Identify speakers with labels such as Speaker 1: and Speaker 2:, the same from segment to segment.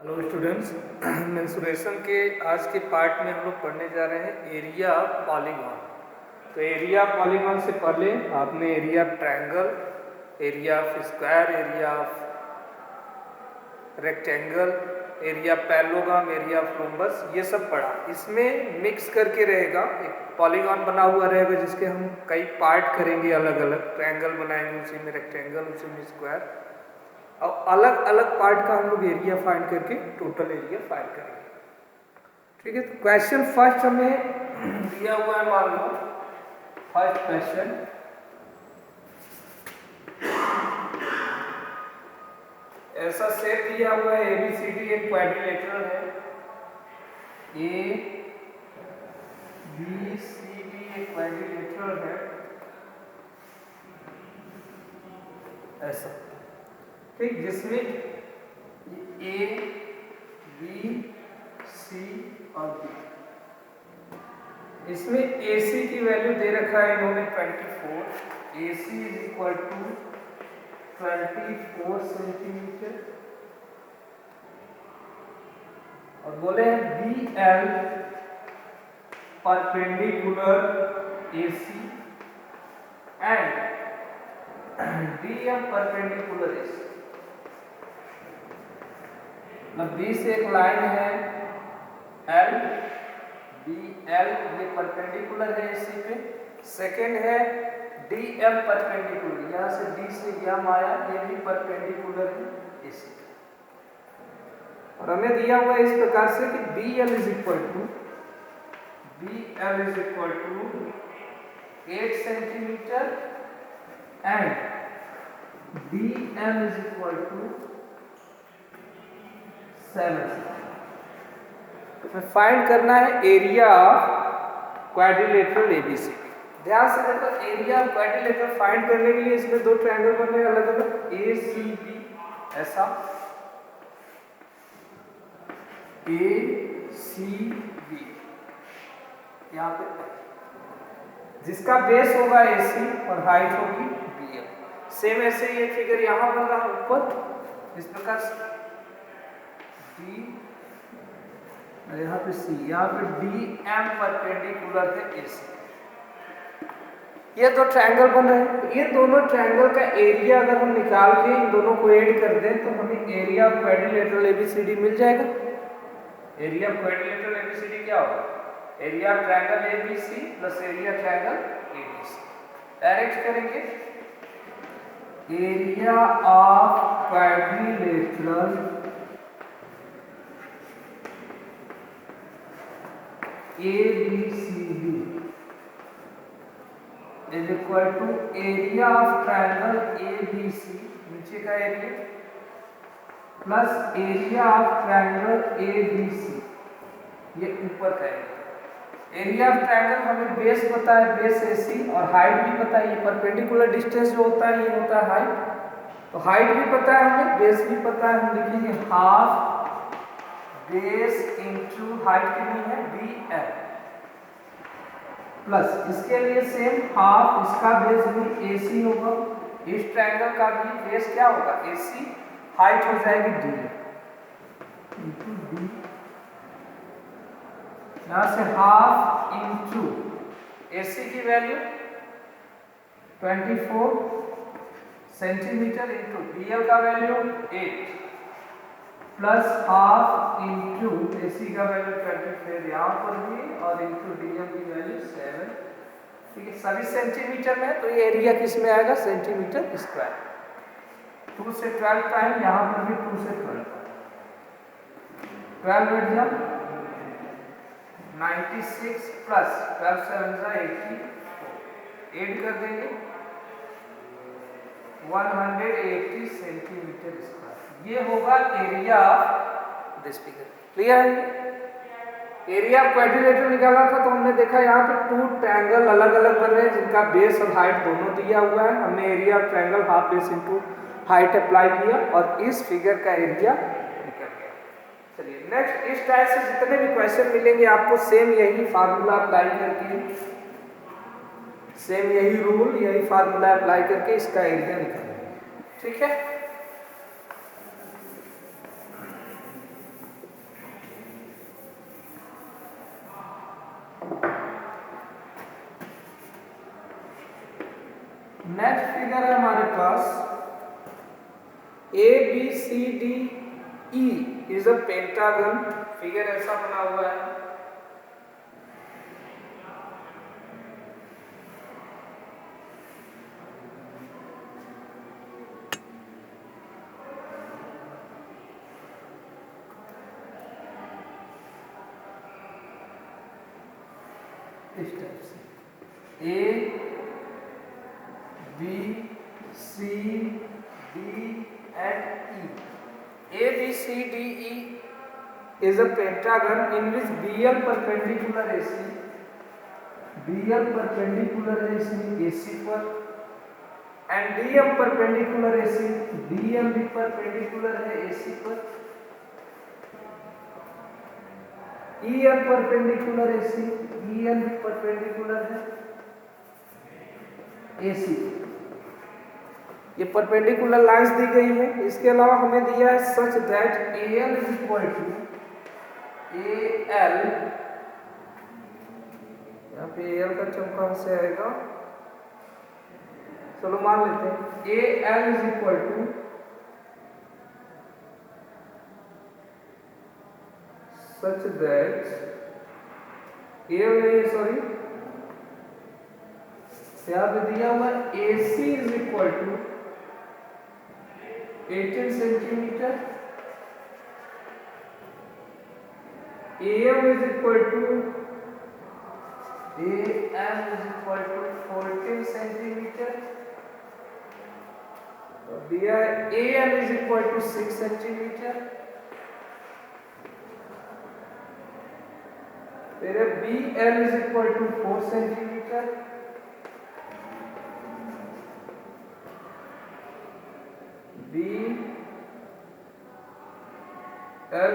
Speaker 1: Hello students, mensuration के आज के पार्ट में हम लोग पढ़ने जा रहे हैं एरिया पॉलीगॉन। तो एरिया पॉलीगॉन से पहले आपने area triangle, area of square, area of rectangle, area parallelogram, area of rhombus ये सब पढ़ा। इसमें मिक्स करके रहेगा, एक पॉलीगॉन बना हुआ रहेगा जिसके हम कई पार्ट करेंगे अलग अलग। ट्रायंगल बनाएंगे, उसी में रेक्टेंगल, उसी में स्क्वायर, और अलग अलग पार्ट का हम लोग एरिया फाइंड करके टोटल एरिया फाइंड करेंगे। ठीक है, तो क्वेश्चन फर्स्ट हमें दिया हुआ है, मान लो फर्स्ट क्वेश्चन ऐसा सेट दिया हुआ है, ABCD एक क्वाड्रिलेटरल है, ABCD एक क्वाड्रिलेटरल है ऐसा, ठीक, जिसमें A, B, C और D, इसमें AC की वैल्यू दे रखा है इन्होंने 24, AC is equal to 24 centimetre, और बोले BL perpendicular AC and DM perpendicular AC। मतलब B से एक लाइन है L, BL ये परपेंडिकुलर है AC पे। सेकेंड है DM परपेंडिकुलर, यहाँ से D से यम आया, ये भी परपेंडिकुलर है AC पे। और हमें दिया हुआ है इस प्रकार से कि BL is equal to 8 centimetre and DM is equal to 7। तो फाइंड करना है एरिया ऑफ क्वाड्रिलेटरल ABCD। ध्यान से देखो, एरिया ऑफ क्वाड्रिलेटरल फाइंड करने के लिए इसमें दो ट्रायंगल बन रहे हैं अलग अलग, ACB ऐसा, ACB यहाँ पे, जिसका बेस होगा AC और हाइट होगी BL। सेम ऐसे ये फिगर यहाँ बन रहा है ऊपर इस प्रकार से, D यहाँ पे C, यहाँ पे DM परपेंडिकुलर है AC। ये दो ट्रायंगल बन रहे हैं, ये दोनों ट्रायंगल का एरिया अगर हम निकाल के इन दोनों को ऐड कर दें तो हमें एरिया ऑफ क्वाड्रिलेटरल ABCD मिल जाएगा। एरिया ऑफ क्वाड्रिलेटरल ABCD क्या होगा? Area of triangle ABC plus area triangle ABC। Direct करेंगे, area of quadrilateral ABCD is equal to area of triangle ABC, नीचे का area, plus area of triangle ABC, ये ऊपर का एरिया। एरिया ऑफ ट्रायंगल हमें base पता है, base AC, और हाइट भी पता है, ये परपेंडिकुलर डिस्टेंस जो होता है ये होता है हाइट। तो हाइट भी पता है हमें, बेस भी पता है, हम लिखेंगे हाफ बेस इंटू हाइट कितनी है BL, प्लस इसके लिए सेम हाफ इसका बेस भी AC होगा, इस ट्रायंगल का भी बेस क्या होगा AC, हाइट हो जाएगी D इंटू D, यहाँ से हाफ इंटू AC की वैल्यू 24 सेंटीमीटर इंटू BL का value 8 plus half into AC का वैल्यू 24 यहाँ पर भी, और इंटू DM की वैल्यू 7। ठीक है, सभी सेंटीमीटर में, तो ये एरिया किस में आएगा, सेंटीमीटर स्क्वायर। 2 से 12 टाइम, यहाँ पर भी 2 से 12, 12 बैठ जाओ 96 प्लस 12 7 80, ऐड कर देंगे 180 सेंटीमीटर स्क्वायर। ये होगा area of this figure. Clear है? एरिया ऑफ क्वाड्रिलेटरल निकाला था तो हमने देखा यहाँ पे टू ट्रायंगल अलग अलग बन रहे हैं जिनका बेस और हाइट दोनों दिया हुआ है। हमने area of triangle half base into height apply किया और इस फिगर का एरिया निकल गया। चलिए नेक्स्ट, इस टाइप से जितने भी क्वेश्चन मिलेंगे आपको सेम यही फार्मूला अप्लाई करके, सेम यही रूल, यही फार्मूला अप्लाई करके इसका एरिया निकालेंगे। ठीक है, नेक्स्ट फिगर है हमारे पास ABCDE is a pentagon. Figure ऐसा बना हुआ है। इस टाइप से ABCD and E. ABCDE is a pentagon in which BL perpendicular AC, BL perpendicular AC पर and DM perpendicular AC, DM भी perpendicular है AC पर, EN perpendicular AC, EN भी perpendicular है AC। ये परपेंडिकुलर लाइंस दी गई है। इसके अलावा हमें दिया है such that AL is equal to AL, यहाँ पे AL का टर्म कहाँ से आएगा, चलो मान लेते हैं AL is equal to such that यहाँ पे दिया हुआ AC is equal to 18 centimetre, AM is equal to 14 centimetre, दिया है AN is equal to 6 centimetre, फिर BL is equal to 4 centimetre, BL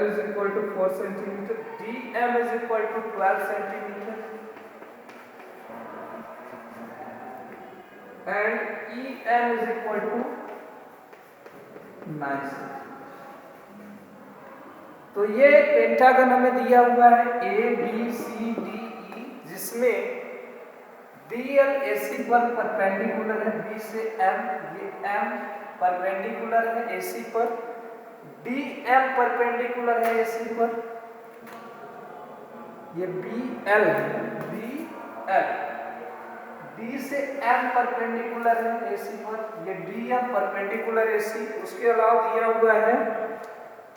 Speaker 1: is equal to 4 centimeter, DM is equal to 12 centimeter, and EN is equal to 9 centimeter। तो ये pentagon हमें दिया हुआ है ABCDE, जिसमें BL AC पर परपेंडिकुलर है B से M, ये M परपेंडिकुलर है AC पर, DM परपेंडिकुलर है AC पर, ये BL है, BL D से M परपेंडिकुलर है AC पर, ये DM परपेंडिकुलर AC। उसके अलावा दिया हुआ है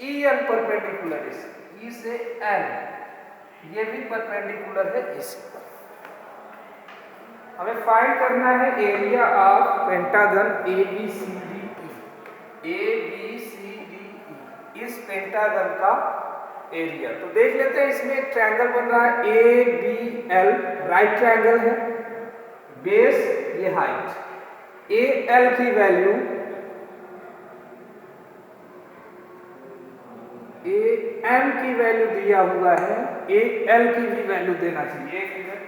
Speaker 1: EN परपेंडिकुलर AC, E से N ये भी परपेंडिकुलर है AC पर। हमें फाइंड करना है area of pentagon ABCDE। ABCDE इस पेंटागन का एरिया। तो देख लेते हैं, इसमें एक ट्रायंगल बन रहा है ABL, राइट ट्रायंगल है, बेस ये हाइट, AL की वैल्यू AM की वैल्यू दिया हुआ है, AL की भी वैल्यू देना चाहिए। एक मिनट,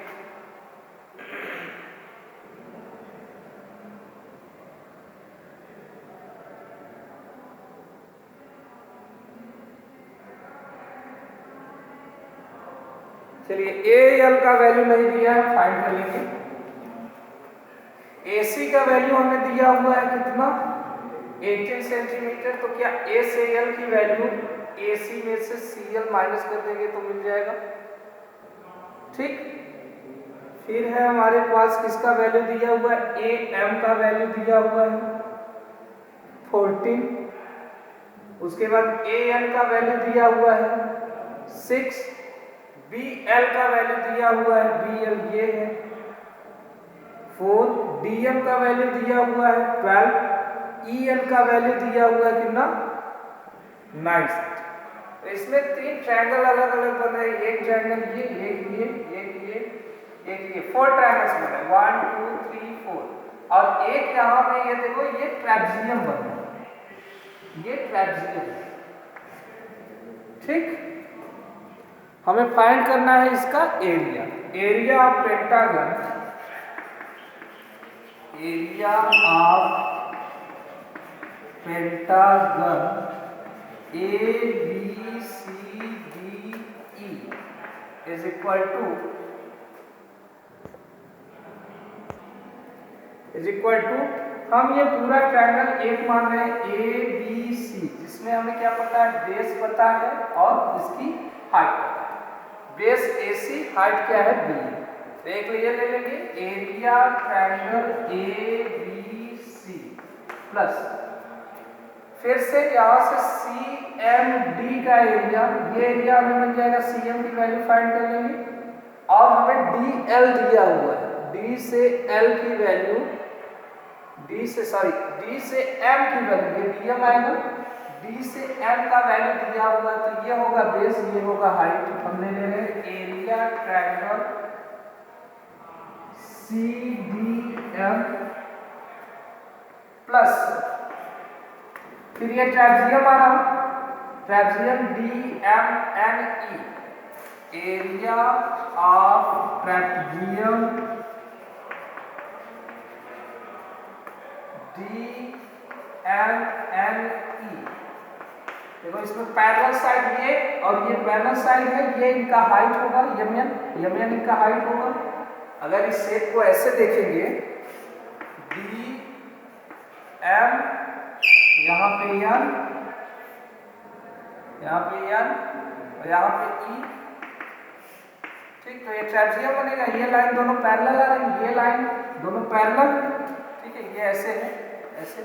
Speaker 1: चलिए AL का वैल्यू नहीं दिया है, फाइंड कर लेंगे। AC का वैल्यू हमें दिया हुआ है कितना, 18 सेंटीमीटर। तो क्या A से L की वैल्यू AC में से CL माइनस कर देंगे तो मिल जाएगा, ठीक। फिर है हमारे पास किसका वैल्यू दिया हुआ है, AM का वैल्यू दिया हुआ है 14। उसके बाद AN का वैल्यू दिया हुआ है 6, BL का वैल्यू दिया हुआ है, BL ये है 4, DM का वैल्यू दिया हुआ है 12, EN का वैल्यू दिया हुआ है कितना 9। इसमें 3 ट्रायंगल अलग अलग बन रहे हैं, एक ट्रायंगल ये, एक ये, एक ये, 4 ट्रायंगल्स बन रहे हैं, 1 2 3 4। और एक यहाँ पे ये देखो, ये ट्रेपेजियम बन रहा है, ये ट्रेपेजियम, ठीक। हमें फाइंड करना है इसका area, area of pentagon, area of pentagon ABCDE is is equal to, हम ये पूरा ट्रायंगल एक मान रहे हैं ABC, जिसमें हमें क्या पता है, बेस पता है और इसकी हाइट पता है। बेस AC, हाइट क्या है B। तो एक लेयर ले लेंगे, एरिया ट्रायंगल ABC प्लस फिर से यहाँ से CMD का एरिया, ये एरिया हमें मिल जाएगा, CM की वैल्यू फाइंड कर लेंगे और हमें DL दिया हुआ है, D से L की वैल्यू, D से M की वैल्यू, ये DM आएगा, D से M का वैल्यू दिया हुआ है, तो ये होगा बेस, ये होगा हाइट। हमने ले रहे हैं एरिया ट्रायंगल CDM प्लस फिर ये ट्रेपजियम आ रहा, ट्रेपजियम DMNE, एरिया ऑफ ट्रेपजियम DMNE। देखो इसमें पैरेलल साइड ये और ये पैरेलल साइड है, ये इनका हाइट होगा, यमन इनका हाइट होगा। अगर इस शेप को ऐसे देखेंगे, DM, यहाँ पे N, यहाँ पे N और यहाँ पे E, ठीक। तो ये ट्रेपजियम बनेगा, ये लाइन दोनों पैरेलल आ रही, ये लाइन दोनों पैरेलल, ठीक है, ये ऐसे है, ऐसे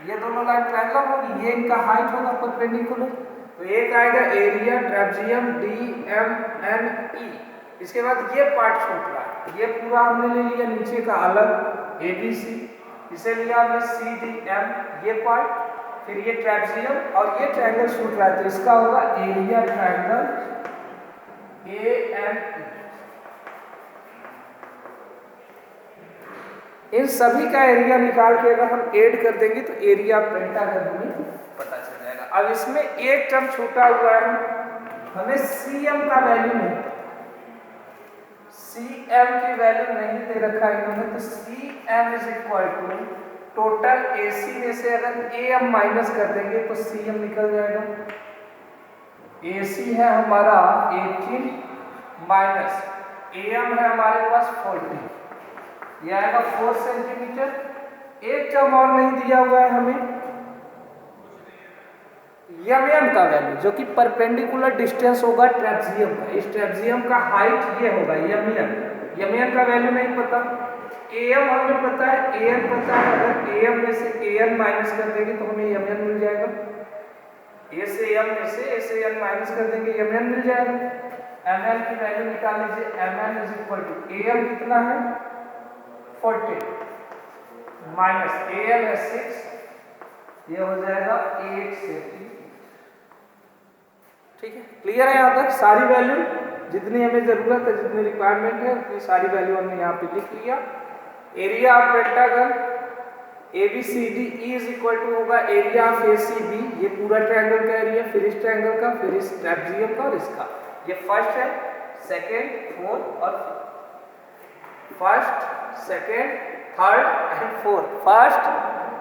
Speaker 1: ये दोनों लाइन पैरेलल होगी, ये इनका हाइट होगा परपेंडिकुलर। तो एक आएगा एरिया ट्रेपजियम DMNE। इसके बाद ये पार्ट छूट रहा है, ये पूरा हमने ले लिया नीचे का अलग ABC, इसे लिया हमने CDM, ये पार्ट, फिर ये ट्रेपजियम और ये ट्रायंगल छूट रहा है, तो इसका होगा एरिया ट्रायंगल ANE। इन सभी का एरिया निकाल के अगर हम ऐड कर देंगे तो एरिया पेंटागन हमें पता चल जाएगा। अब इसमें एक टर्म छूटा हुआ है, हमें CM का वैल्यू नहीं, CM की वैल्यू नहीं दे रखा है इन्होंने, तो CM is equal to total AC में से अगर AM माइनस कर देंगे तो CM निकल जाएगा। AC है हमारा 18 माइनस AM है हमारे पास 40, यह आएगा 4 सेंटीमीटर। एक टर्म और नहीं दिया हुआ है हमें, यमन का वैल्यू, जो कि परपेंडिकुलर डिस्टेंस होगा ट्रेपजियम का, इस ट्रेपजियम का हाइट ये होगा यमन का वैल्यू नहीं पता। AM हमें पता है, AM पता है, अगर AM में से AN माइनस कर देंगे तो हमें यमन मिल जाएगा, A से M में से A से N माइनस कर देंगे यमन मिल जाएगा। MN की वैल्यू निकाल लीजिए, MN is equal to AM कितना है 40 माइनस AL है 6, ये हो जाएगा 8 सेंटीमीटर, ठीक है। क्लियर है यहाँ तक? सारी वैल्यू जितनी हमें जरूरत है, जितनी रिक्वायरमेंट है, उतनी सारी वैल्यू हमने यहाँ पे लिख लिया। Area of pentagon ABCDE is equal to होगा एरिया ऑफ ACB, ये पूरा ट्रायंगल का एरिया, फिर इस ट्रायंगल का, फिर इस ट्रेपजियम का और इसका। ये फर्स्ट है, सेकेंड, फोर्थ और first, second, third and fourth, first,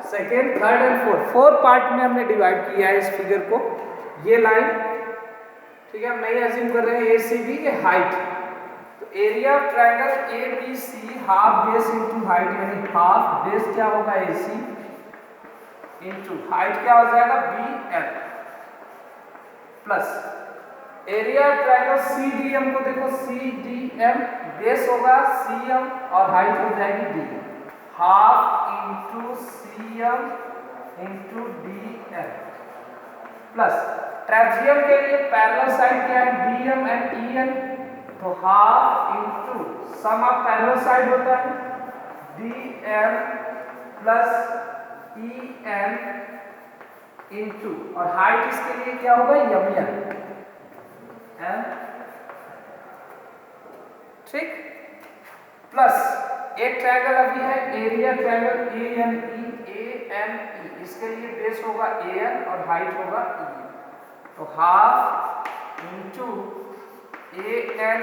Speaker 1: second, third and fourth, 4 part में हमने डिवाइड किया है इस फिगर को। ये लाइन, ठीक है, हम नहीं अज्यूम कर रहे हैं ACB के हाइट, तो area of triangle ABC half base into height, यानी हाफ बेस क्या होगा AC इनटू हाइट क्या हो जाएगा BL plus area of triangle CDM को देखो, CDM बेस होगा CM और हाइट हो जाएगी D, half into CM into DL plus trapezium के लिए पैरेलल साइड क्या है DM एंड EN, तो half into sum of parallel side होता है DM प्लस EN इनटू, और हाइट इसके लिए क्या होगा यमन, ठीक, प्लस एक ट्रायंगल अभी है एरिया ट्रायंगल ANE, इसके लिए बेस होगा AN और हाइट होगा E, तो half into AN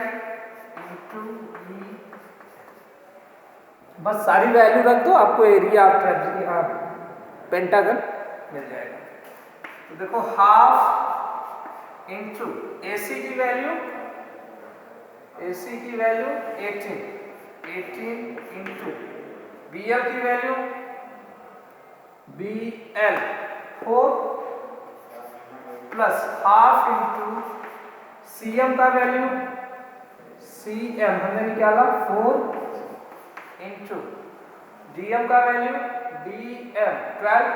Speaker 1: into E, बस सारी वैल्यू रख दो, आपको एरिया ऑफ पेंटागन मिल जाएगा। तो देखो हाफ इंटू AC की वैल्यू 18 इंटू BL की value BL 4 plus half into CM का वैल्यू CM हमने निकाला 4 इंटू DM का value DM 12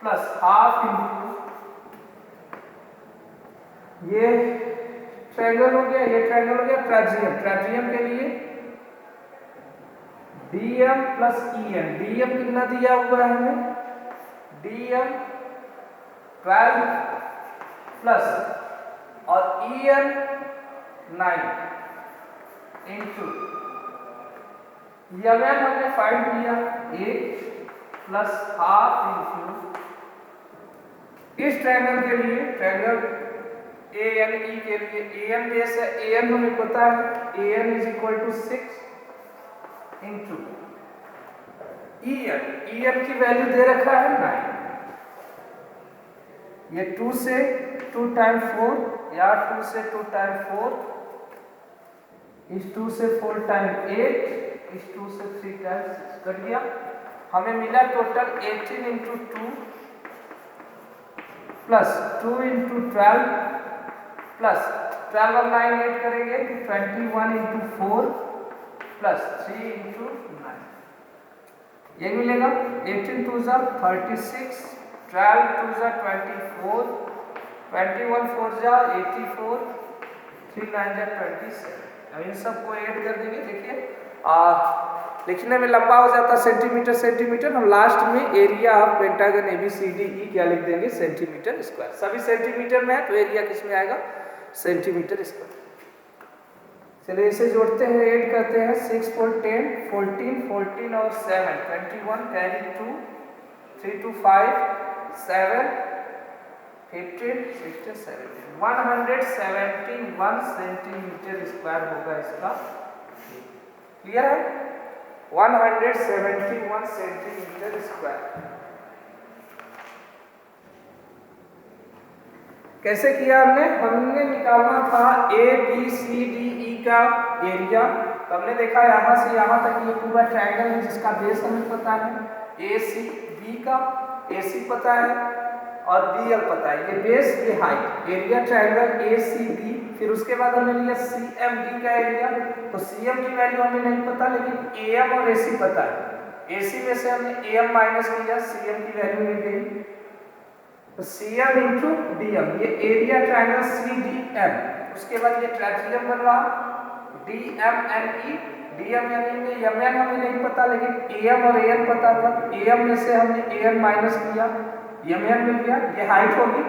Speaker 1: plus half into ये ट्रायंगल हो गया, ये ट्रायंगल हो गया ट्रापेजियम। ट्रापेजियम के लिए DM प्लस EN। DM कितना दिया हुआ है हमें? DM 12 प्लस और EN 9 इंटू यह हमने फाइंड किया 8 प्लस हाफ इंटू इस ट्रायंगल के लिए, ट्रायंगल ANE के लिए AN बेस है, AN हमें पता है AN is equal to 6 into EN की वैल्यू दे रखा है 9। ये 2 से 2 टाइम 4 या 2 से 2 टाइम 4, इस 2 से 4 टाइम 8, इस 2 से 3 टाइम 6 कट गया। हमें मिला total 18 into 2 plus 2 into 12 plus 12 और 9 ऐड करेंगे तो 21 इंटू 4 प्लस 3 इंटू 9 ये मिलेगा। 18 टू जा 36, 12 टू जा 24, 21 4 जा 84, 3 9 जा 27। अब इन सबको ऐड कर देंगे। देखिए लिखने में लंबा हो जाता सेंटीमीटर सेंटीमीटर, हम लास्ट में एरिया ऑफ पेंटागन ABCDE क्या लिख देंगे? Centimetre square. सभी सेंटीमीटर में है तो एरिया किस में आएगा? Centimetre square. चलिए इसे जोड़ते हैं, ऐड करते हैं। 6 4 10 14 14 और 7 21 कैरी 2 3 2 5 7 15 16 17 171 सेंटीमीटर स्क्वायर होगा इसका। क्लियर है? 171 सेंटीमीटर स्क्वायर। कैसे किया हमने निकालना था ABCDE का एरिया। तो हमने देखा यहाँ से यहाँ तक ये पूरा ट्रायंगल है जिसका बेस हमें पता है, ACB का AC पता है और BL पता है। ये बेस, ये हाइट, एरिया ट्रायंगल ACB। फिर उसके बाद हमने लिया CMD का एरिया। तो CM की वैल्यू हमें नहीं पता, लेकिन AM और AC पता है। AC में से हमने AM माइनस किया, CM की वैल्यू मिल गई। तो CM इंटू DM, ये एरिया ट्रायंगल CDM। उसके बाद ये ट्रापेजियम बन रहा DMNE। DMNE में MN हमें नहीं पता, लेकिन AM और AN पता था। AM में से हमने AN माइनस किया, MN मिल गया। ये हाइट होगी,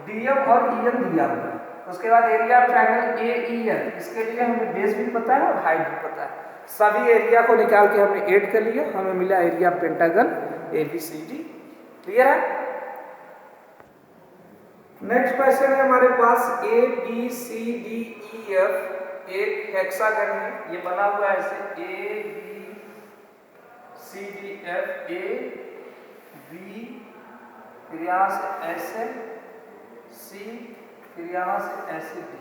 Speaker 1: DM और EN दिया हुआ है। उसके बाद एरिया ट्रायंगल AEN, इसके लिए हमें बेस भी पता है और हाइट भी पता है। सभी एरिया को निकाल के हमने ऐड कर लिया, हमें मिला एरिया पेंटागन ABCD। क्लियर है? नेक्स्ट क्वेश्चन है हमारे पास ABCDEF एक हेक्सागन है, ये बना हुआ है ऐसे ABCDF A B, फिर यहाँ से ऐसे C, फिर यहाँ से ऐसे D,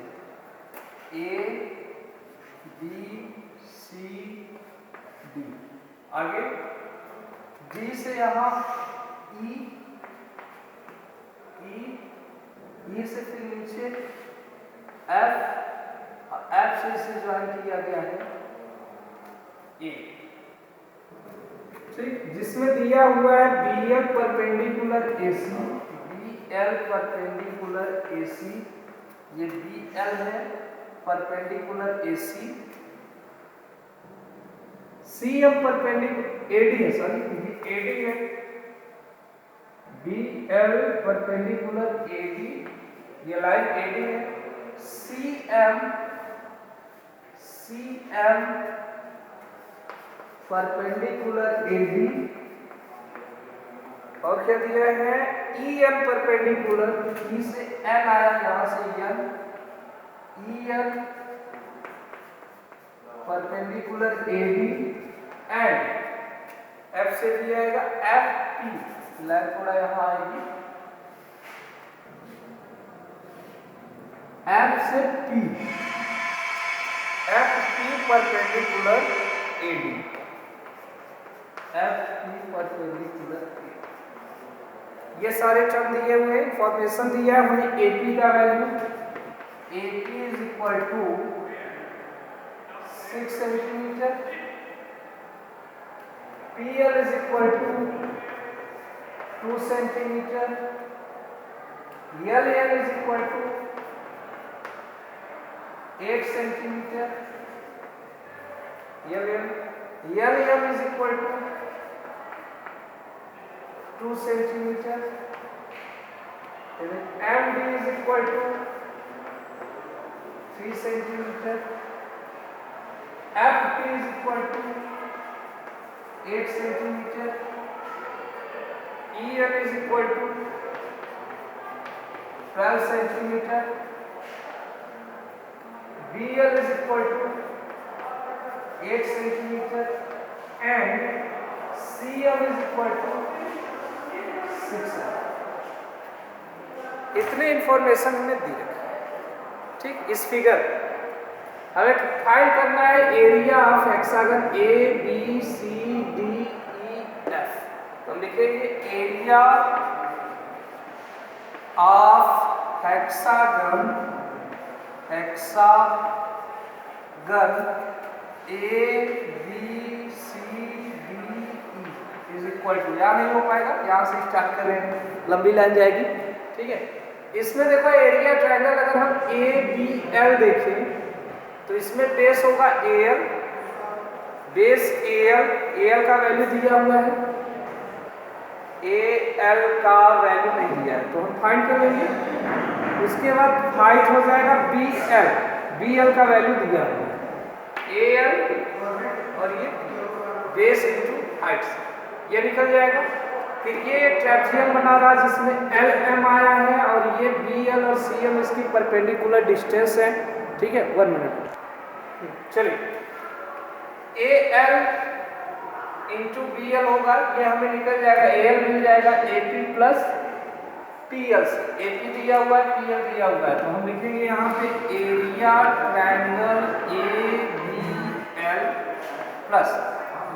Speaker 1: A B C D। आगे D से यहाँ E से फिर नीचे F, F से इसे ज्वाइन किया गया है A। ठीक, जिसमें दिया हुआ है BL perpendicular AC, BL perpendicular AC, ये BL है perpendicular AC, CM perpendicular AD है, सॉरी AD है, BL परपेंडिकुलर AD, ये लाइन AD है, CM परपेंडिकुलर AD, और क्या दिया है EN परपेंडिकुलर, E से N आया, यहाँ से N, EN perpendicular AD and F से दिया जाएगा FP, लाइन थोड़ा यहाँ आएगी, F से P, FP perpendicular AD। F P perpendicular A. ये सारे टर्म दिए हुए, इंफॉर्मेशन दिया है हमने। एपी का value, AP is equal to 6 centimetre, PL is equal to 2 centimetre, L is equal to 8 centimetre, L is equal to 2 centimetre, M D is equal to 3 centimetre, F T is equal to 8 centimetre, E M is equal to 12 centimetre, B L is equal to 8 centimetre and C M is equal to 6। इतने information हमें दी रखी। ठीक, इस figure हमें find करना है area of hexagon A B C D E F. तो हम लिखेंगे area of hexagon A B C D E is equal to, यहाँ नहीं हो पाएगा, यहाँ से स्टार्ट करें, लंबी लाइन जाएगी। ठीक है, इसमें देखो एरिया ट्रायंगल अगर हम ए बी एल देखें तो इसमें बेस होगा A L, base A L का वैल्यू दिया हुआ है, ए एल का वैल्यू नहीं दिया है तो हम फाइंड कर लेंगे। उसके बाद हाइट हो जाएगा बी एल का वैल्यू दिया हुआ है, ए एल और ये बेस इंटू हाइट, ये निकल जाएगा। फिर ये ट्रैपेजियम बना रहा है जिसमें एल एम आया है और ये बी एल और सी एम इसकी परपेंडिकुलर डिस्टेंस है। ठीक है, 1 मिनट, चलिए A L into B L होगा, ये हमें निकल जाएगा, ए एल मिल जाएगा A P plus P L से। ए पी दिया हुआ है, पी एल दिया हुआ है, तो हम लिखेंगे यहाँ पे area triangle A B L plus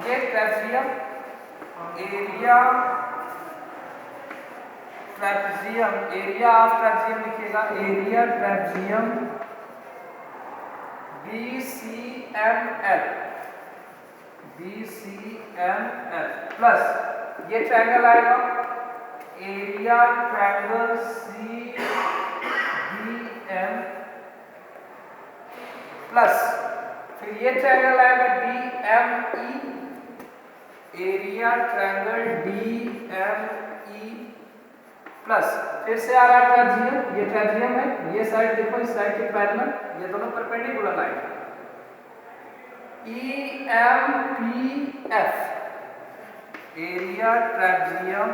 Speaker 1: ये trapezium, area trapezium, area of trapezium लिखेगा, एरिया ट्रैपेजियम BCML प्लस ये ट्रायंगल आएगा एरिया ट्रायंगल CBM प्लस फिर ये ट्रायंगल आएगा DME, area triangle DME plus फिर से आ रहा है ट्रैपेजियम, ये ट्रैपेजियम है, ये साइड देखो इस साइड के पैरेलल, ये दोनों परपेंडिकुलर लाइन है, EMPF area trapezium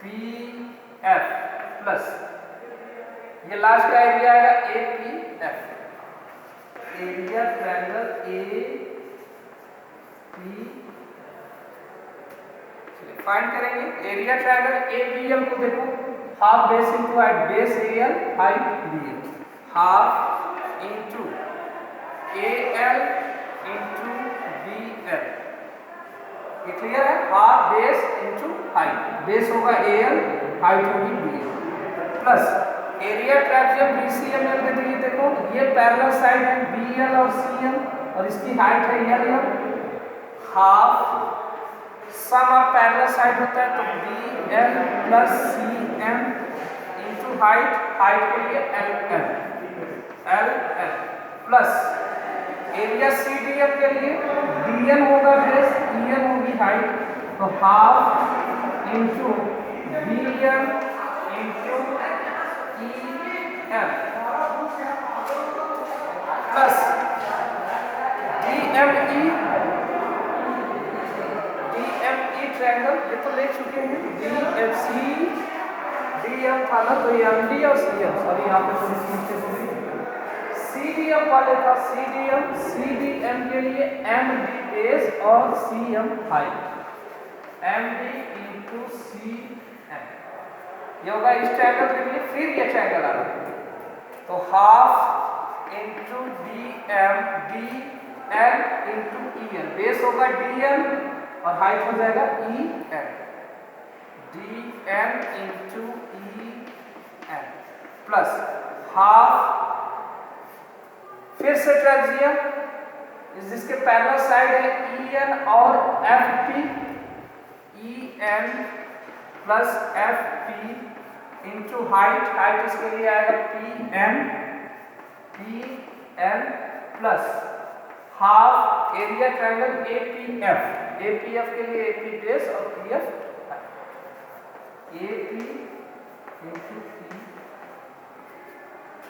Speaker 1: EMPF plus ये लास्ट का एरिया आएगा APF, area triangle AP। Find करेंगे एरिया ट्रायंगल ABM को, देखो half base into height, base AL height BL, half into AL into BL, ये क्लियर है। Half base into height, base होगा AL, height होगी BL plus area trapezium BCML के लिए देखो ये पैरेलल साइड है BL और CM और इसकी हाइट है LM, half sum of parallel side होता है तो BL plus CM into height, height के लिए LM प्लस एरिया CDM के लिए DN होगा बेस, EN होगी हाइट, तो half into BM into EM plus DME triangle, ये तो ले चुके हैं, DFC DM था ना, तो ये MD और CM, सॉरी यहाँ पे थोड़ी सी मिस्टेक हो गई, CDM वाले था, CDM के लिए MD बेस और CM height, MD into CM ये होगा इस ट्रायंगल के लिए। फिर ये ट्रायंगल आ रहा है तो तो half into D M D N into E N, base होगा डी एन और हाइट हो जाएगा E N, D N into E N plus half, फिर से ट्रेपेजियम जिसके पैरेलल साइड है ई एन और F P, E N plus F P into height, height इसके लिए आएगा P N plus half area triangle APF, APF के लिए एपी बेस और पीएफ एपी इंटू पी।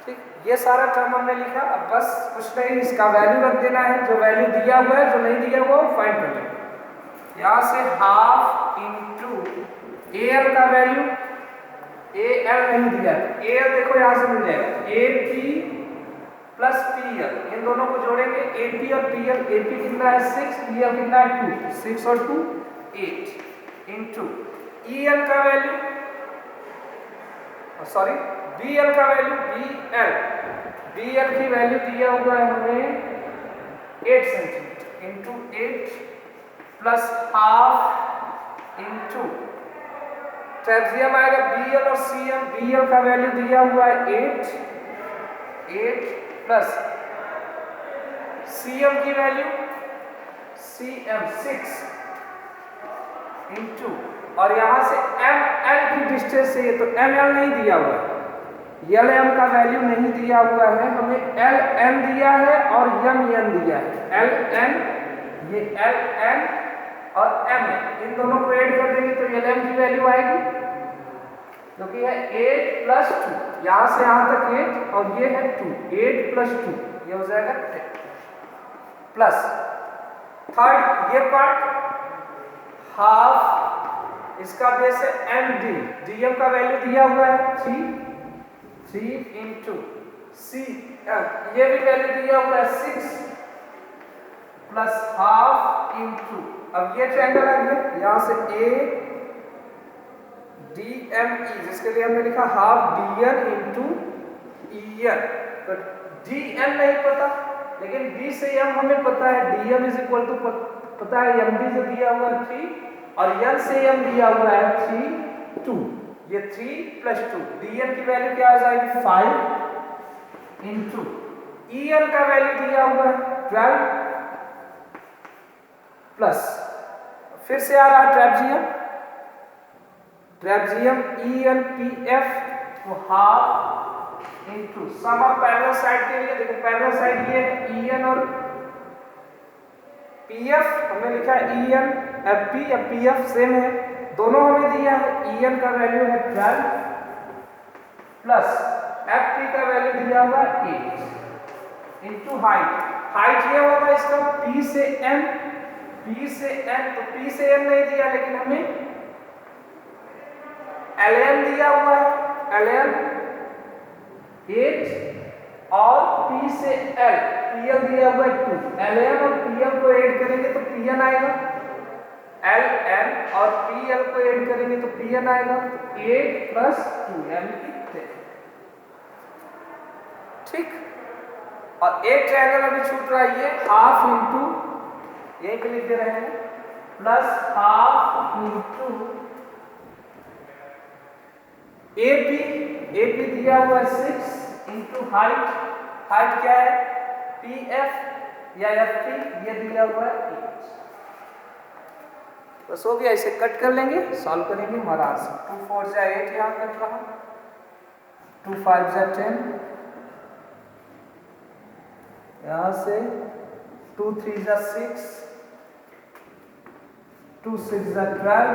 Speaker 1: ठीक, ये सारा टर्म हमने लिखा। अब बस कुछ नहीं, इसका वैल्यू रख देना है, जो वैल्यू दिया हुआ है, जो नहीं दिया हुआ वो फाइंड कर लेंगे। यहाँ से हाफ इंटू ए एल का वैल्यू, ए एल नहीं दिया, ए एल देखो यहाँ से मिल जाएगा A P plus P L, इन दोनों को जोड़ेंगे ए पी और पी एल, ए पी कितना है 6, पी एल कितना है 2, 6 और 2 8 इंटू ई एल का वैल्यू, सॉरी बी एल का वैल्यू, बी एल की वैल्यू दिया हुआ है हमें 8 centimetre into 8 plus half into trapezium आएगा बी एल और सी एम, बी एल का वैल्यू दिया हुआ है 8 प्लस सी एम की वैल्यू सी एम 6 इंटू, और यहां से एम एल की डिस्टेंस चाहिए तो एम एल नहीं दिया हुआ है, एल एम का वैल्यू नहीं दिया हुआ है, हमें एल एन दिया है और एम एन दिया है, एल एन, ये एल एन और एम एन, इन दोनों को ऐड कर देंगे तो एल एम की वैल्यू आएगी जो कि है 8 प्लस 2, यहां से यहां तक 8 और ये है 2, 8 प्लस 2 ये हो जाएगा 10 प्लस थर्ड ये पार्ट हाफ, इसका बेस है एम डी, डी एम का वैल्यू दिया हुआ है 3 इंटू सी एम, ये भी वैल्यू दिया हुआ है 6 प्लस हाफ इंटू, अब ये ट्रायंगल आ गया यहां से ए डी एम ई, जिसके लिए हमने लिखा half D N into E N, तो डी एन नहीं पता लेकिन बी से एम हमें पता है, D M is equal to पता है एम डी से दिया हुआ है 3 और एन से एम दिया हुआ है 3 2, ये 3 प्लस 2, डी एन की वैल्यू क्या आ जाएगी 5 इंटू ई एन का वैल्यू दिया हुआ है 12 प्लस, फिर से आ रहा है trapezium E N P F, तो half into sum of parallel side के लिए, देखो पैरेलल साइड ये ई एन और पी एफ, हमने लिखा है ई एन एफ पी या पी एफ सेम है, दोनों हमें दिया है, ई एन का वैल्यू है 12 प्लस एफ पी का वैल्यू दिया हुआ है 8 इंटू हाइट, हाइट ये होगा इसका पी से एन, पी से एन, तो पी से एन नहीं दिया लेकिन हमें एल एन दिया हुआ है, एल एन 8 और पी से एल, पी एल दिया हुआ है 2, एल एन और पी एल को ऐड करेंगे तो पी एन आएगा, एल एन और पी एल को ऐड करेंगे तो पी एन आएगा 8 प्लस 2 यानी कि 10। ठीक, और एक ट्रायंगल अभी छूट रहा है, ये हाफ इंटू एक लिख दे रहे हैं plus half into AP, AP दिया हुआ है 6 इंटू हाइट, हाइट क्या है पी एफ या एफ पी, ये दिया हुआ है 8, बस हो गया, इसे कट कर लेंगे, सॉल्व करेंगे हमारा आंसर 2 4 जा 8 यहाँ कट रहा, 2 5 जा 10, यहाँ से 2 3 जा 6, 2 6 जा 12,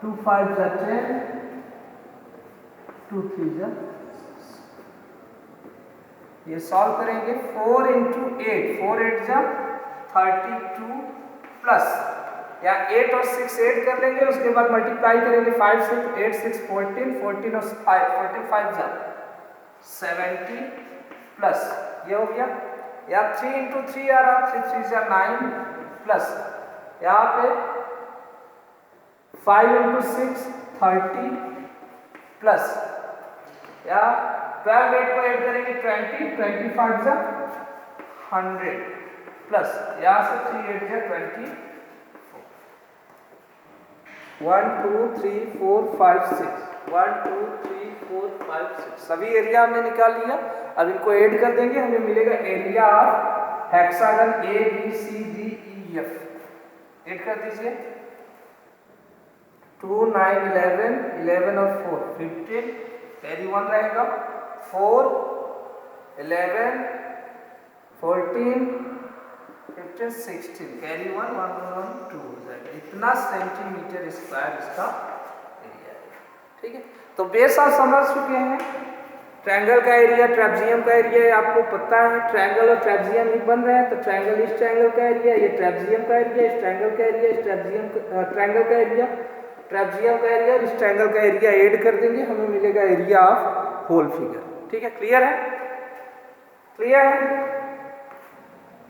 Speaker 1: 2 5 जा 10, 2 3 जा 6, ये सॉल्व करेंगे 4 इंटू 8, 4 8 जा 32 प्लस या 8 और 6 ऐड कर लेंगे, उसके बाद मल्टीप्लाई करेंगे 5 से, 8 6 14, 14 और 5 45 जा 70 प्लस ये हो गया, या 3 इंटू 3 आ रहा, 3 3 जा 9 प्लस यहाँ पे 5 इंटू 6 30 प्लस या 12 8 को ऐड करेंगे 20, 25 जा 100 प्लस यहाँ से 3 8 जा 20, 1 2 3 4 5 6, 1 2 3 4 5 6 सभी एरिया हमने निकाल लिया। अब इनको ऐड कर देंगे, हमें मिलेगा area of hexagon A B C D E F. Add कर दीजिए 2 9 11 11 और 4 15, कैरी 1 रहेगा 4 11 14 15 16, कैरी 1 1 1 2 हो जाएगा। इतना सेंटीमीटर स्क्वायर इसका एरिया है। ठीक है, तो बेस आप समझ चुके हैं। ट्रायंगल का एरिया, ट्रेपजियम का एरिया आपको पता है, ट्रायंगल और ट्रेपजियम ही बन रहे हैं, तो ट्रायंगल इस ट्रायंगल का एरिया, ये ट्रेपजियम का एरिया, इस ट्रायंगल का एरिया, इस ट्रायंगल का एरिया, ट्रेपजियम का एरिया और इस ट्रायंगल का एरिया ऐड कर देंगे, हमें मिलेगा एरिया ऑफ होल फिगर। ठीक है, क्लियर है? क्लियर है?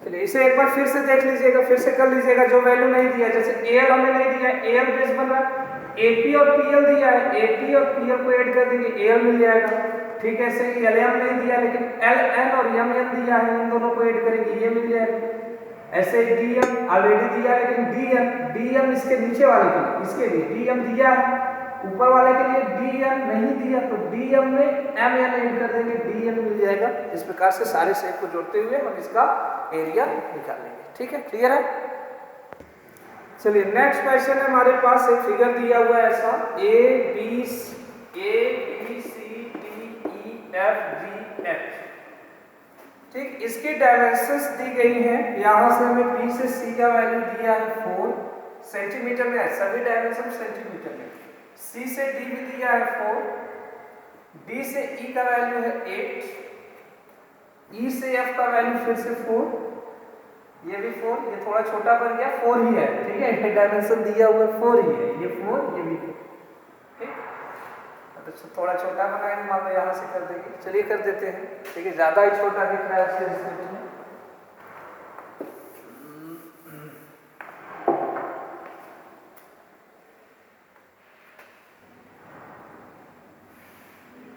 Speaker 1: चलिए इसे एक बार फिर से देख लीजिएगा, फिर से कर लीजिएगा। जो वैल्यू नहीं दिया, जैसे एल हमें नहीं दिया, एल बेस बन रहा है, एपी और पीएल दिया है, एपी और पीएल को ऐड कर देंगे, एल मिल जाएगा। ठीक है, ऐसे ही एलएम नहीं दिया लेकिन एलएन और एमएन दिया है, इन दोनों को ऐड करेंगे, ये मिल जाएगा। ऐसे डीएम ऑलरेडी दिया है लेकिन डीएम इसके नीचे वाले के लिए, इसके लिए डीएम दिया है, ऊपर वाले के लिए डीएम नहीं दिया, तो डीएम में एमएन ऐड कर देंगे, डीएम मिल जाएगा। इस प्रकार से सारे शेप को जोड़ते हुए हम इसका एरिया निकालेंगे। ठीक है, क्लियर है? चलिए नेक्स्ट क्वेश्चन है, हमारे पास एक फिगर दिया हुआ है ऐसा, A B C D E F G H. ठीक, इसकी डायमेंशंस दी गई हैं, यहाँ से हमें बी से सी का वैल्यू दिया है 4 सेंटीमीटर में है, सभी डायमेंशन सेंटीमीटर में। सी से डी भी दिया है 4, डी से ई का वैल्यू है 8, ई से एफ का वैल्यू फिर से 4, ये भी 4, ये थोड़ा छोटा बन गया, 4 ही है। ठीक है, डायमेंशन दिया हुआ 4 ही है, ये 4 ये भी 4। ठीक, तो थोड़ा छोटा बनाएंगे, मान लो यहाँ से कर देंगे, चलिए कर देते हैं। ठीक है, ज़्यादा ही छोटा दिख रहा है उसके रिस्पेक्ट में।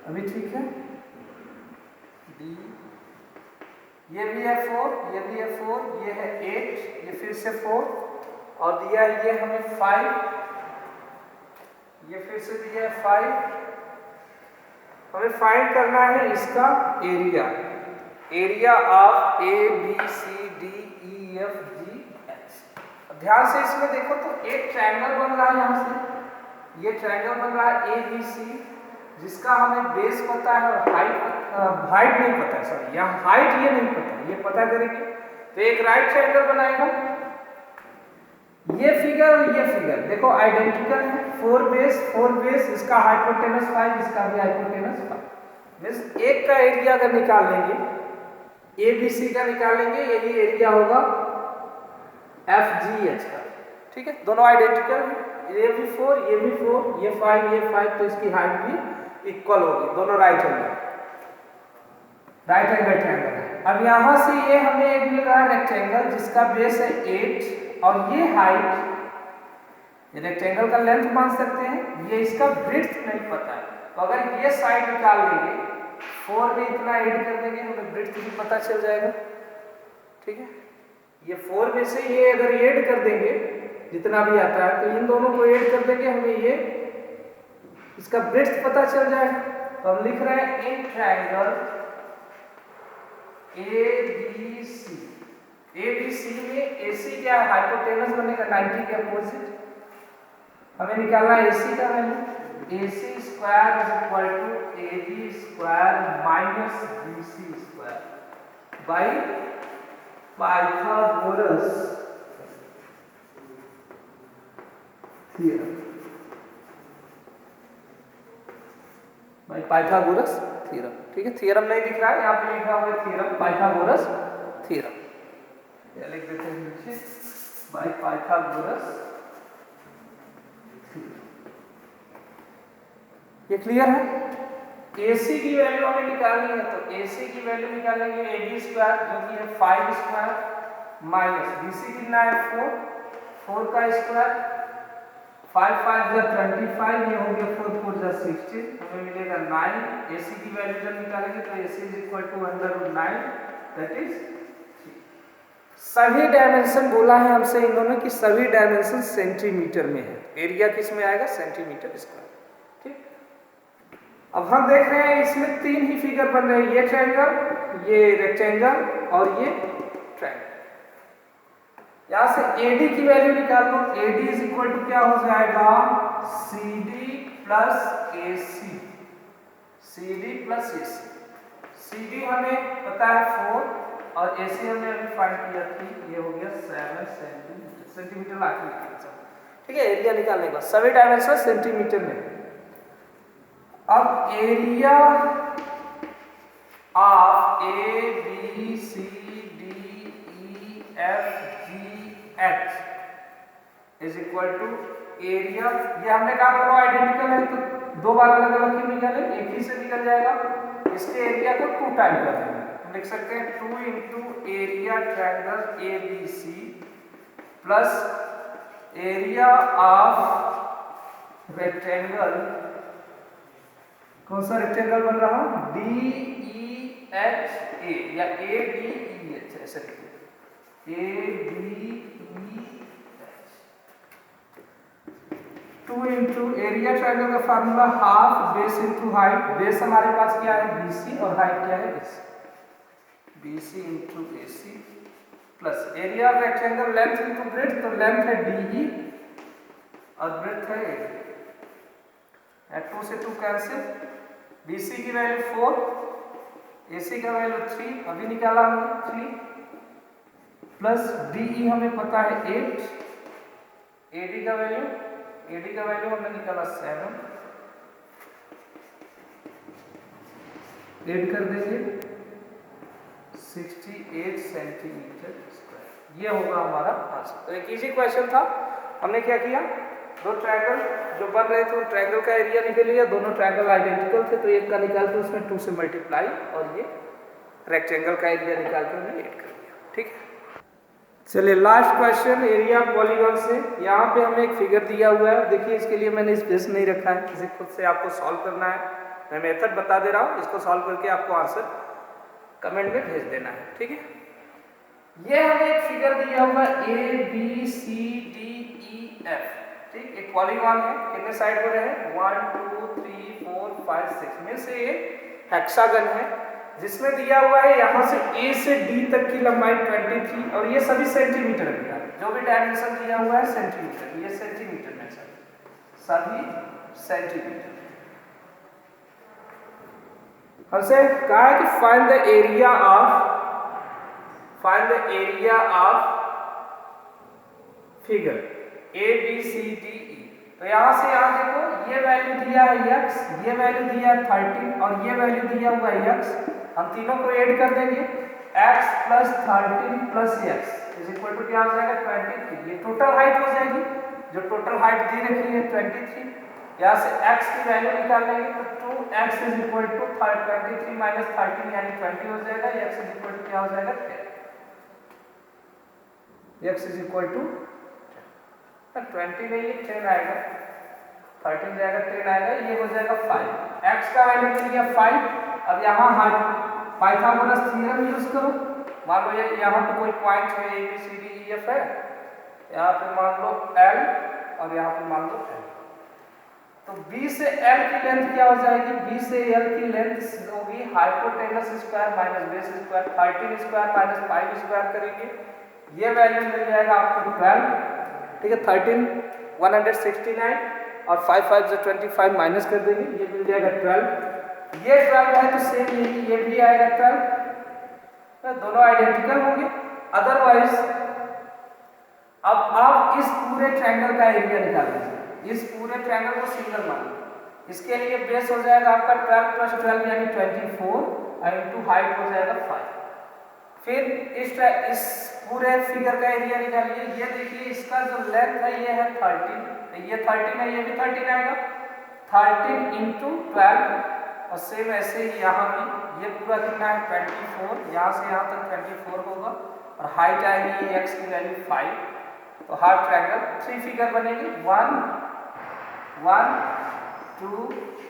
Speaker 1: अभी ठीक है, डी ये भी है 4, ये भी है 4, ये है 8, ये फिर से 4 और दिया है ये हमें 5, ये फिर से दिया है 5। हमें फाइंड करना है इसका area, area of A B C D E F G H. ध्यान से इसमें देखो तो एक ट्रायंगल बन रहा है, यहाँ से ये ट्रायंगल बन रहा है ए बी सी, जिसका हमें बेस पता है और हाइट नहीं पता है, सॉरी यहाँ हाइट ये नहीं पता है, ये पता करेंगे तो एक राइट ट्रायंगल बनाएगा। ये फिगर और ये फिगर देखो आइडेंटिकल है, 4 बेस, इसका हाइपोटेनस 5, इसका भी हाइपोटेनस 5। मींस एक का एरिया अगर निकाल लेंगे, ए बी सी का निकालेंगे, यही एरिया होगा एफ जी एच का। ठीक है, दोनों आइडेंटिकल है, ये भी 4 ये भी 4, ये 5 ये 5, तो इसकी हाइट भी इक्वल होगी, दोनों राइट एंगल ट्रायंगल है। अब यहाँ से ये हमें एक मिल रहा है रेक्टेंगल जिसका बेस है 8 और ये हाइट, ये रेक्टेंगल का लेंथ मान सकते हैं, ये इसका ब्रेड्थ नहीं पता है, तो अगर ये साइड निकाल लेंगे 4 में इतना ऐड कर देंगे, हमें ब्रेड्थ भी पता चल जाएगा। ठीक है, ये 4 में से ये अगर ऐड कर देंगे जितना भी आता है, तो इन दोनों को ऐड कर देंगे, हमें ये इसका ब्रेड्थ पता चल जाएगा। तो हम लिख रहे हैं इन ट्रायंगल ए बी सी में AC क्या है, हाइपोटेनस बनेगा 90 के अपोजिट, हमें निकालना है AC का value, AC square is equal to AB square minus BC square by Pythagoras theorem, by Pythagoras theorem. ठीक है, थ्योरम नहीं दिख रहा है, यहाँ पे लिखा हुआ है थ्योरम, पाइथागोरस थ्योरम, या लिख देते हैं नीचे बाय पाइथागोरस। ये क्लियर है? AC की वैल्यू हमें निकालनी है, तो AC की वैल्यू निकालेंगे AB स्क्वायर जो कि है 5 स्क्वायर माइनस BC कितना है 4 का स्क्वायर, 5 5 जा 25, ये हो गया 4 4 जा 16, हमें मिलेगा 9। AC की वैल्यू जब निकालेंगे तो AC is equal to √9, that is 3। सभी डायमेंशन बोला है हमसे इन्होंने कि सभी डायमेंशन सेंटीमीटर में है, एरिया किस में आएगा, सेंटीमीटर स्क्वायर। ठीक, अब हम देख रहे हैं इसमें 3 ही फिगर बन रहे हैं, ये ट्रायंगल, ये रेक्टेंगल और ये ट्रायंगल। यहां से AD की वैल्यू निकाल लो, AD इज इक्वल टू क्या हो जाएगा, CD plus AC, CD plus AC। CD हमें पता है 4 और AC हमने अभी फाइंड किया थी, ये हो गया 7 सेंटीमीटर, सेंटीमीटर लाख में। ठीक है, एरिया निकालने के बाद सभी डायमेंशन सेंटीमीटर में। अब area of ABCDEFGH is equal to area, ये हमने कहा दोनों आइडेंटिकल है तो दो बार अलग अलग क्यों निकाले, एक ही से निकल जाएगा। इसके एरिया को 2 टाइम कर देंगे, हम लिख सकते हैं 2 into area triangle ABC plus area of rectangle, कौन सा रेक्टेंगल बन रहा, DEHA या ADEH, ऐसे लिखिए ADEH, 2 इंटू एरिया ट्रायंगल का formula half base into height, base हमारे पास क्या है BC और हाइट क्या है AC, BC into AC plus area of rectangle length into breadth, तो लेंथ है DE और ब्रेड्थ है AD, 2 से 2 कैंसिल, BC की वैल्यू 4, AC का वैल्यू 3 अभी निकाला हमने 3 प्लस DE हमें पता है 8, AD का वैल्यू हमने निकाला 7, ऐड कर देंगे 68 सेंटीमीटर स्क्वायर, ये होगा हमारा आंसर। तो एक इजी क्वेश्चन था, हमने क्या किया, दो ट्रायंगल जो बन रहे थे उन ट्रायंगल का एरिया निकल लिया, दोनों ट्रायंगल आइडेंटिकल थे तो एक का निकाल के उसमें 2 से मल्टीप्लाई और ये रेक्टेंगल का एरिया निकाल के हमने ऐड कर दिया। ठीक है, चलिए लास्ट क्वेश्चन एरिया पॉलीगॉन से। यहाँ पे हमें एक फिगर दिया हुआ है, देखिए इसके लिए मैंने स्पेस नहीं रखा है, इसे खुद से आपको सॉल्व करना है, मैं मेथड बता दे रहा हूँ, इसको सॉल्व करके आपको आंसर कमेंट में भेज देना है। ठीक है, ये हमें एक फिगर दिया हुआ ABCDEF, ठीक, एक पॉलीगॉन है, कितने साइड पर है 1 2 3 4 5 6 में से ये हेक्सागन है जिसमें दिया हुआ है यहाँ से A से D तक की लंबाई 23 और ये सभी सेंटीमीटर में है, जो भी डायमेंशन दिया हुआ है सेंटीमीटर, ये सेंटीमीटर में सभी सेंटीमीटर। हमसे कहा है कि find the area of figure ABCDE। तो यहाँ से यहाँ देखो ये वैल्यू दिया है x, ये वैल्यू दिया है 13 और ये वैल्यू दिया हुआ है x, हम तीनों को ऐड कर देंगे, x plus 13 plus x is equal to क्या हो जाएगा 23, ये टोटल हाइट हो जाएगी, जो टोटल हाइट दी रखी है 23, यहाँ से x की वैल्यू निकाल लेंगे तो 2x is equal to 23 minus 13 यानी 20 हो जाएगा, x इज इक्वल टू क्या हो जाएगा 10, x इज इक्वल टू 20 नहीं 10 आएगा, 13 जाएगा 10 आएगा, ये हो जाएगा 5, x का वैल्यू मिल गया 5। अब यहाँ पाइथागोरस थ्योरम यूज करो, मान लो यहाँ पे कोई पॉइंट है ABCDEF है, यहाँ पे मान लो L और यहाँ पे मान लो L, तो B से L की लेंथ क्या हो जाएगी, B से L की लेंथ होगी hypotenuse square minus base square, 13 square minus 5 square करेंगे, ये वैल्यू मिल जाएगा आपको 12। ठीक है, 13 169 और 5 5 से 25 माइनस कर देंगे, ये मिल जाएगा 12, ये 12 है तो सेम यही ये भी आएगा 12, तो दोनों आइडेंटिकल होंगे। अदरवाइज अब आप इस पूरे ट्रायंगल का एरिया निकाल लीजिए, इस पूरे ट्रायंगल को सिंगल मान लो, इसके लिए बेस हो जाएगा आपका 12 प्लस 12 यानी 24 और इनटू हाइट हो जाएगा 5। फिर इस पूरे फिगर का एरिया निकालिए, ये देखिए इसका जो लेंथ है ये है 13, ये 13 है, ये भी 13 आएगा, 13 इंटू 12 और सेम ऐसे ही यहाँ भी ये पूरा कितना है 24, यहाँ से यहाँ तक 24 होगा और हाइट आएगी x की वैल्यू 5, तो हाफ ट्रायंगल 3 फिगर बनेगी 1 1 2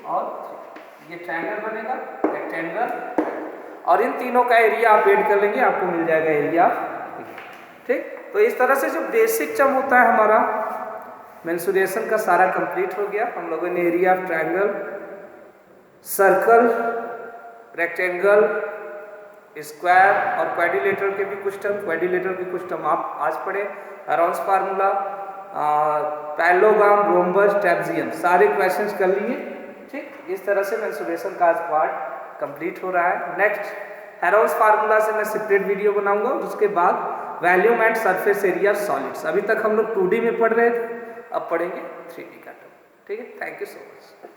Speaker 1: और 3, ये ट्रायंगल बनेगा, रेक्टेंगल, और इन तीनों का एरिया आप ऐड कर लेंगे, आपको मिल जाएगा एरिया। ठीक, तो इस तरह से जो बेसिक चम होता है हमारा मेंसुरेशन का सारा कंप्लीट हो गया। हम लोगों ने area of triangle, circle, rectangle, square और क्वाड्रिलेटरल के भी कुछ टर्म, क्वाड्रिलेटरल के कुछ टर्म आप आज पढ़े, अराउंस फार्मूला, पैरेललोग्राम, रोम्बस, ट्रेपेजियम, सारे क्वेश्चंस कर लिए। ठीक, इस तरह से मेंसुरेशन का आज पार्ट कंप्लीट हो रहा है। नेक्स्ट हेरोल्ड्स फार्मूला से मैं सेपरेट वीडियो बनाऊंगा, उसके बाद volume and surface area solids. अभी तक हम लोग 2D में पढ़ रहे थे, अब पढ़ेंगे 3D का टर्म। ठीक है, थैंक यू सो मच।